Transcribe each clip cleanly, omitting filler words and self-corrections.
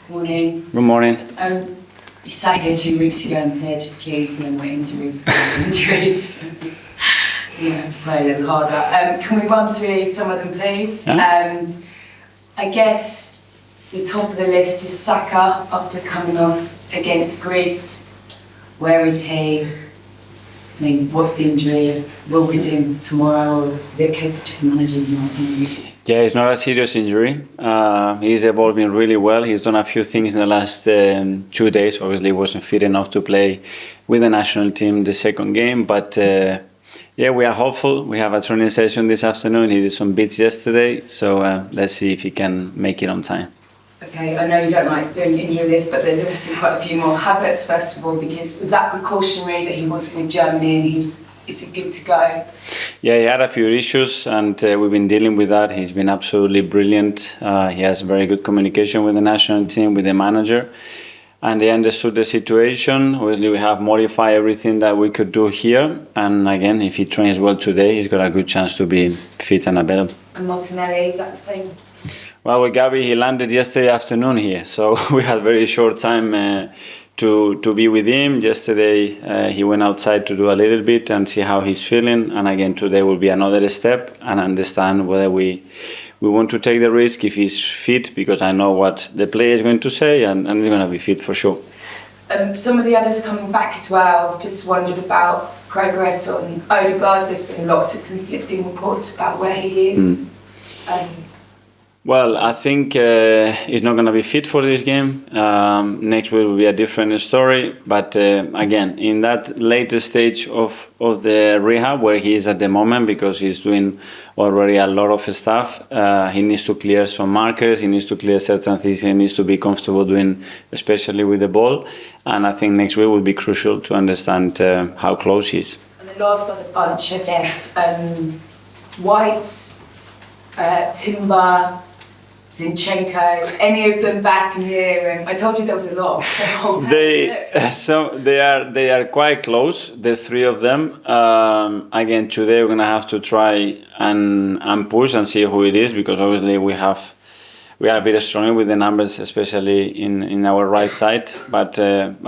Morning. Good morning. You sat here 2 weeks ago and said, please, no more injuries. Yeah, play a little harder. Can we run through some of them, please? Yeah. I guess the top of the list is Saka after coming off against Greece. Where is he? I mean, what's the injury? Will we see him tomorrow? Or is it a case of just managing him? Yeah, it's not a serious injury. He's evolving really well. He's done a few things in the last 2 days. Obviously, he wasn't fit enough to play with the national team the second game. But yeah, we are hopeful. We have a training session this afternoon. He did some bits yesterday. So let's see if he can make it on time. Okay, I know you don't like doing injury list, but there's obviously quite a few more. Havertz, first of all, because was that precautionary that he wasn't with Germany and is it good to go? Yeah, he had a few issues and we've been dealing with that. He's been absolutely brilliant. He has very good communication with the national team, with the manager. And they understood the situation. Obviously, we have modified everything that we could do here. And again, if he trains well today, he's got a good chance to be fit and available. And Martinelli, is that the same? Well, with Gabi, he landed yesterday afternoon here. So we had very short time to be with him. Yesterday, he went outside to do a little bit and see how he's feeling. And again, today will be another step and understand whether we want to take the risk if he's fit, because I know what the player is going to say and he's going to be fit for sure. Some of the others coming back as well, just wondered about progress on Odegaard. There's been lots of conflicting reports about where he is. Well, I think he's not going to be fit for this game. Next week will be a different story. But again, in that later stage of the rehab where he is at the moment, because he's doing already a lot of stuff, he needs to clear some markers, he needs to clear certain things, he needs to be comfortable doing, especially with the ball. And I think next week will be crucial to understand how close he is. And the last on the bunch, I guess, White, Timber, Zinchenko, any of them back in here? I told you there was a lot. They are quite close, the three of them. Again, today we're gonna have to try and push and see who it is, because obviously we are a bit stronger with the numbers, especially in our right side. But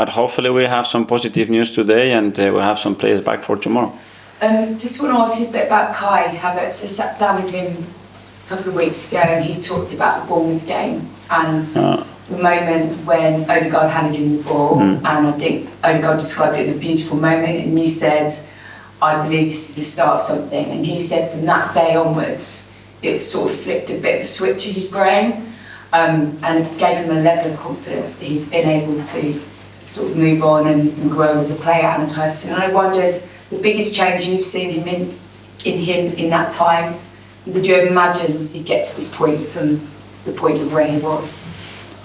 hopefully we have some positive news today and we'll have some players back for tomorrow. Just want to ask you a bit about Kai Havertz. I sat down with him a couple of weeks ago and he talked about the Bournemouth game and the moment when Odegaard handed him the ball, and I think Odegaard described it as a beautiful moment, and you said, I believe this is the start of something, and he said from that day onwards it sort of flipped a bit of a switch in his brain, and it gave him a level of confidence that he's been able to sort of move on and grow as a player and a person. And I wondered, the biggest change you've seen him in that time, did you ever imagine he'd get to this point from the point of where he was?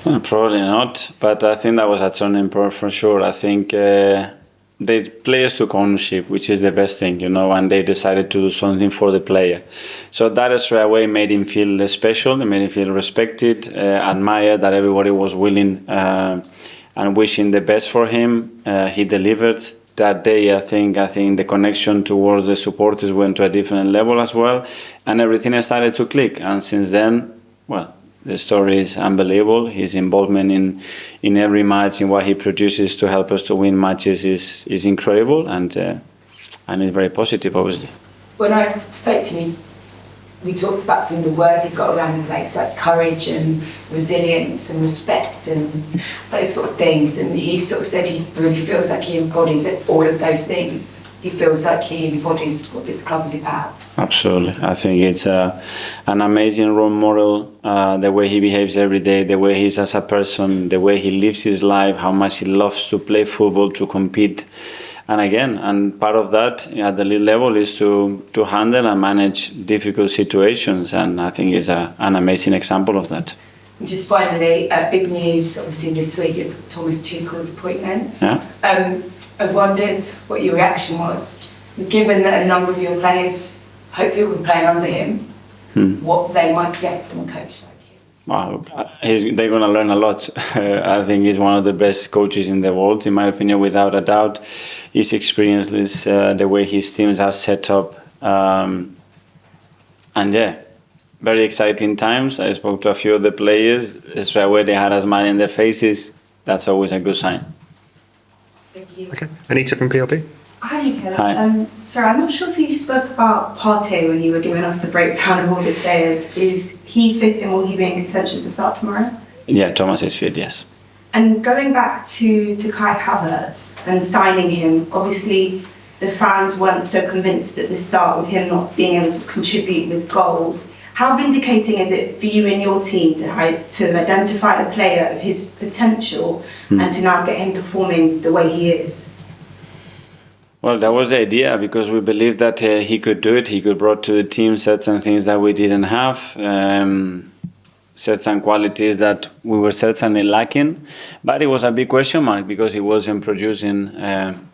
Probably not, but I think that was a turning point for sure. I think the players took ownership, which is the best thing, and they decided to do something for the player. So that straight away made him feel special, it made him feel respected, admired, that everybody was willing and wishing the best for him. He delivered. That day, I think the connection towards the supporters went to a different level as well, and everything started to click. And since then, well, the story is unbelievable. His involvement in every match, in what he produces to help us to win matches, is incredible, and it's very positive, obviously. When I spoke to him, we talked about some of the words he got around the place, like courage and resilience and respect and those sort of things. And he sort of said he really feels like he embodies all of those things. He feels like he embodies what this club is about. Absolutely. I think it's an amazing role model, the way he behaves every day, the way he is as a person, the way he lives his life, how much he loves to play football, to compete. And part of that at the league level is to handle and manage difficult situations, and I think he's an amazing example of that. Just finally, big news obviously this week of Thomas Tuchel's appointment. Yeah. I've wondered what your reaction was, given that a number of your players hopefully will be playing under him, what they might get from a coach like him. Wow, they're going to learn a lot. I think he's one of the best coaches in the world, in my opinion, without a doubt. His experience is the way his teams are set up. And yeah, very exciting times. I spoke to a few of the players. Straight away they had a smile in their faces. That's always a good sign. Thank you. Okay. Anita from PLP. Hi, Mikel. Hi. Sorry, I'm not sure if you spoke about Partey when you were giving us the breakdown of all the players. Is he fit and will he be in contention to start tomorrow? Yeah, Thomas is fit, yes. And going back to Kai Havertz and signing him, obviously the fans weren't so convinced at the start with him not being able to contribute with goals. How vindicating is it for you and your team to identify a player of his potential and to now get him performing the way he is? Well, that was the idea because we believed that he could do it. He could bring to the team certain things that we didn't have, certain qualities that we were certainly lacking. But it was a big question mark because he wasn't producing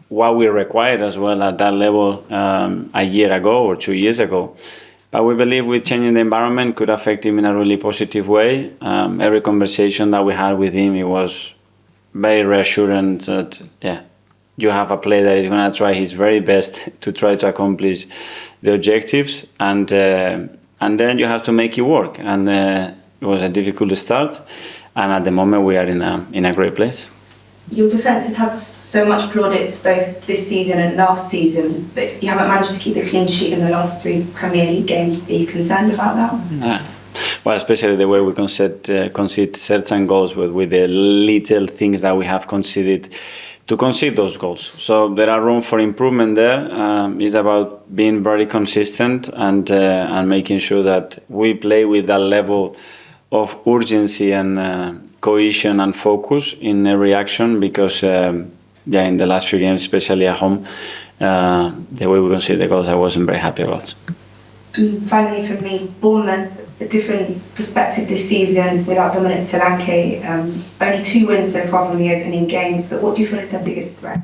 what we required as well at that level a year ago or 2 years ago. But we believe with changing the environment could affect him in a really positive way. Every conversation that we had with him, it was very reassuring that, you have a player that is going to try his very best to try to accomplish the objectives, and then you have to make it work. And it was a difficult start, and at the moment we are in a great place. Your defence has had so much plaudits both this season and last season, but you haven't managed to keep a clean sheet in the last 3 Premier League games. Are you concerned about that? Well, especially the way we concede certain goals with the little things that we have conceded to concede those goals. So there are room for improvement there. It's about being very consistent and making sure that we play with that level of urgency and cohesion and focus in every action because in the last few games, especially at home, the way we concede the goals, I wasn't very happy about. And finally, for me, Bournemouth, a different perspective this season without Dominic Solanke. Only 2 wins so far from the opening games, but what do you feel is their biggest threat?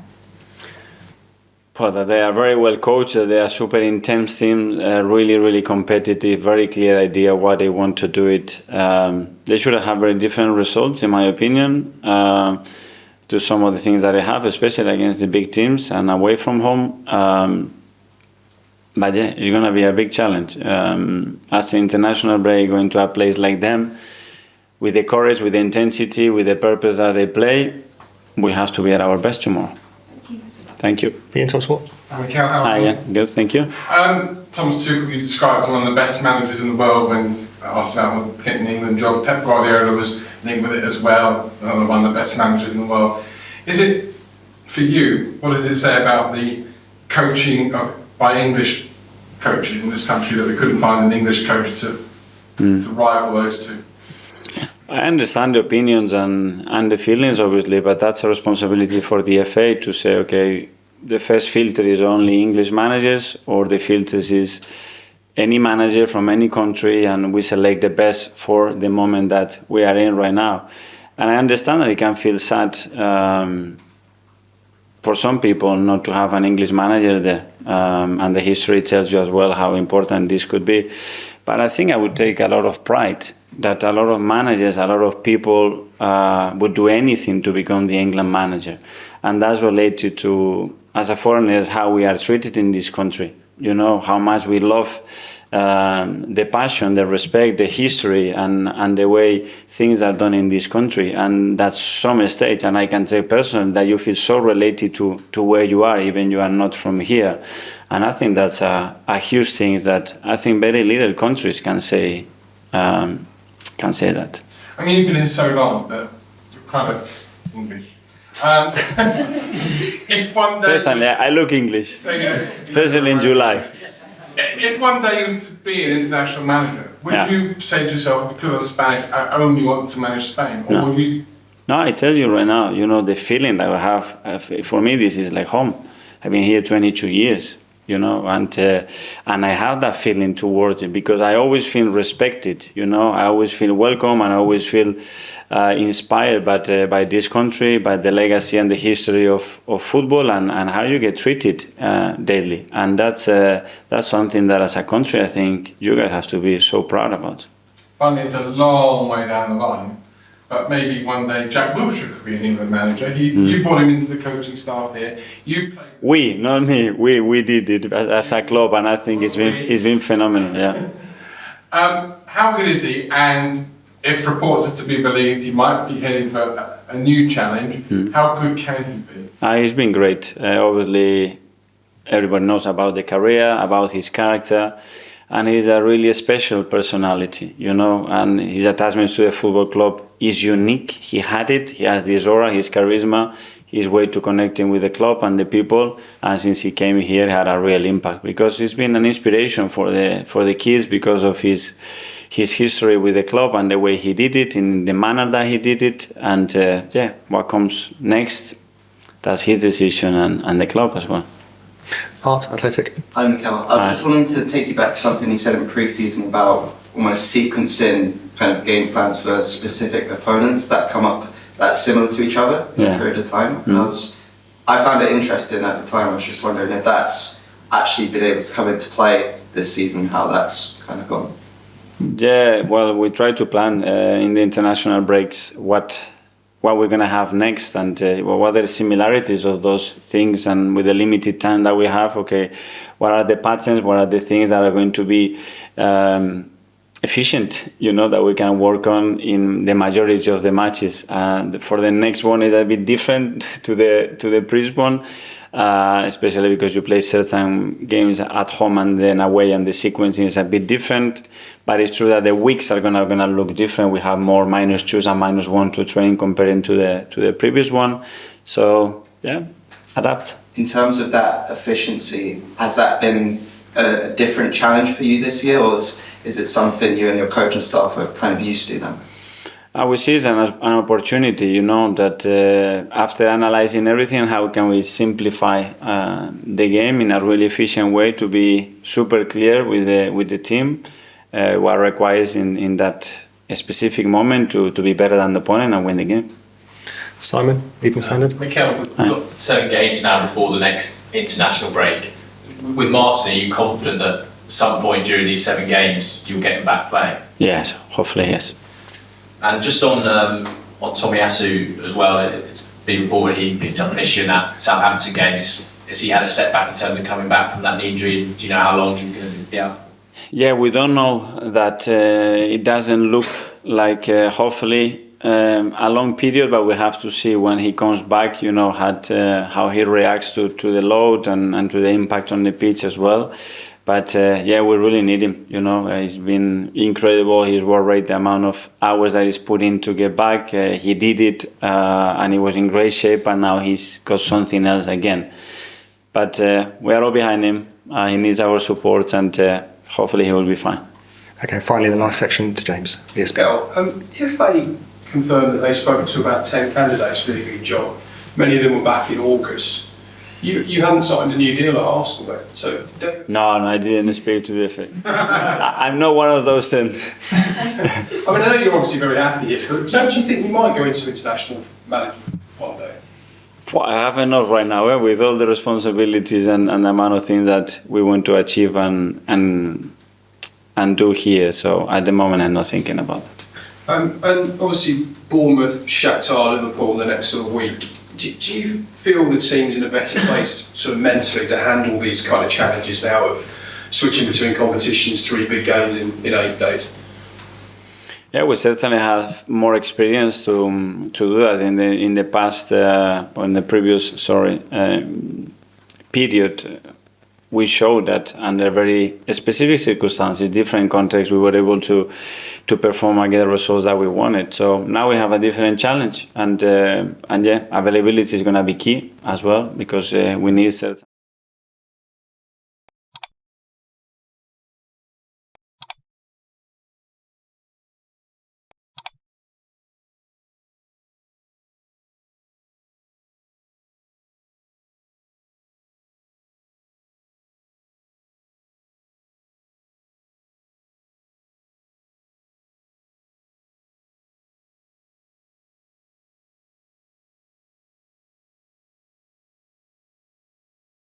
Well, they are very well coached. They are super intense team, really, really competitive, very clear idea what they want to do it. They should have very different results, in my opinion, to some of the things that they have, especially against the big teams and away from home. But yeah, it's going to be a big challenge. As the international break, going to a place like them, with the courage, with the intensity, with the purpose that they play, we have to be at our best tomorrow. Thank you. Ian Top-Sport. Mikel, how are Hi, you? yeah, good, thank you. Thomas Tuchel, you described as one of the best managers in the world when asked about getting the England job. Pep Guardiola was linked with it as well, one of the best managers in the world. Is it, for you, what does it say about the coaching by English coaches in this country that they couldn't find an English coach to rival those two? I understand the opinions and the feelings, obviously, but that's a responsibility for the FA to say, okay, the first filter is only English managers, or the filters is any manager from any country, and we select the best for the moment that we are in right now. And I understand that it can feel sad for some people not to have an English manager there, and the history tells you as well how important this could be. But I think I would take a lot of pride that a lot of managers, a lot of people would do anything to become the England manager. And that's related to, as a foreigner, how we are treated in this country. You know, how much we love the passion, the respect, the history, and the way things are done in this country. And that's some stage, and I can say personally that you feel so related to where you are, even you are not from here. And I think that's a huge thing that I think very little countries can say that. I mean, you've been here so long that you're kind of English. If one day... Certainly, I look English, especially in July. If one day you were to be an international manager, would you say to yourself, because I'm Spanish, I only want to manage Spain? Or would you... No, I tell you right now, you know, the feeling that I have, for me, this is like home. I've been here 22 years, you know, and I have that feeling towards it because I always feel respected, you know, I always feel welcome and I always feel inspired by this country, by the legacy and the history of football and how you get treated daily. And that's something that as a country, I think you guys have to be so proud about. Finally, it's a long way down the line, but maybe one day Jack Wilshere could be an England manager. You brought him into the coaching staff here. We, not me. We did it as a club, and I think it's been phenomenal. Yeah. How good is he? And if reports are to be believed, he might be heading for a new challenge. How good can he be? He's been great. Obviously, everybody knows about the career, about his character, and he's a really special personality, you know, and his attachment to the football club is unique. He had it, he has this aura, his charisma, his way to connecting with the club and the people, and since he came here, he had a real impact, because he's been an inspiration for the kids because of his history with the club and the way he did it, in the manner that he did it, and what comes next, that's his decision and the club as well. Art Athletic. Hi, Mikel. I was just wanting to take you back to something you said in pre-season about almost sequencing kind of game plans for specific opponents that come up that's similar to each other in a period of time. And I found it interesting at the time. I was just wondering if that's actually been able to come into play this season, how that's kind of gone. Yeah, well, we try to plan in the international breaks what we're going to have next, and what are the similarities of those things, and with the limited time that we have, okay, what are the patterns, what are the things that are going to be efficient, you know, that we can work on in the majority of the matches. For the next one is a bit different to the previous one, especially because you play certain games at home and then away, and the sequencing is a bit different. But it's true that the weeks are gonna look different. We have more -2s and -1 to train comparing to the previous one. So yeah, adapt. In terms of that efficiency, has that been a different challenge for you this year, or is it something you and your coaching staff are kind of used to now? I would see it as an opportunity, you know, that after analyzing everything, how can we simplify the game in a really efficient way to be super clear with the team, what requires in that specific moment to be better than the opponent and win the game. Simon, Evening Standard. Mikel, we've got 7 games now before the next international break. With Martin, are you confident that at some point during these 7 games you'll get him back playing? Yes, hopefully, yes. And just on Tomiyasu as well, it's been reported he picked up an issue in that Southampton game. Has he had a setback in terms of coming back from that knee injury? Do you know how long he's going to be out? Yeah, we don't know that. It doesn't look like, hopefully, a long period, but we have to see when he comes back, you know, how he reacts to the load and to the impact on the pitch as well. But we really need him, you know. He's been incredible. He's worked right the amount of hours that he's put in to get back. He did it and he was in great shape, and now he's got something else again. But we are all behind him. He needs our support, and hopefully he will be fine. Okay, finally the last section to James, ESPN. If they confirmed that they spoke to about 10 candidates for the league job, many of them were back in August. You hadn't signed a new deal at Arsenal then, so... No, I didn't speak to the effect. I'm not one of those 10. I mean, I know you're obviously very happy here, but don't you think you might go into international management one day? Well, I have enough right now, with all the responsibilities and the amount of things that we want to achieve and do here. So at the moment, I'm not thinking about it. And obviously, Bournemouth, Shakhtar, Liverpool the next sort of week. Do you feel the team's in a better place sort of mentally to handle these kind of challenges now of switching between competitions, 3 big games in 8 days? Yeah, we certainly have more experience to do that. In the past, or in the previous, period, we showed that under very specific circumstances, different contexts, we were able to perform and get the results that we wanted. So now we have a different challenge, and availability is going to be key as well, because we need certain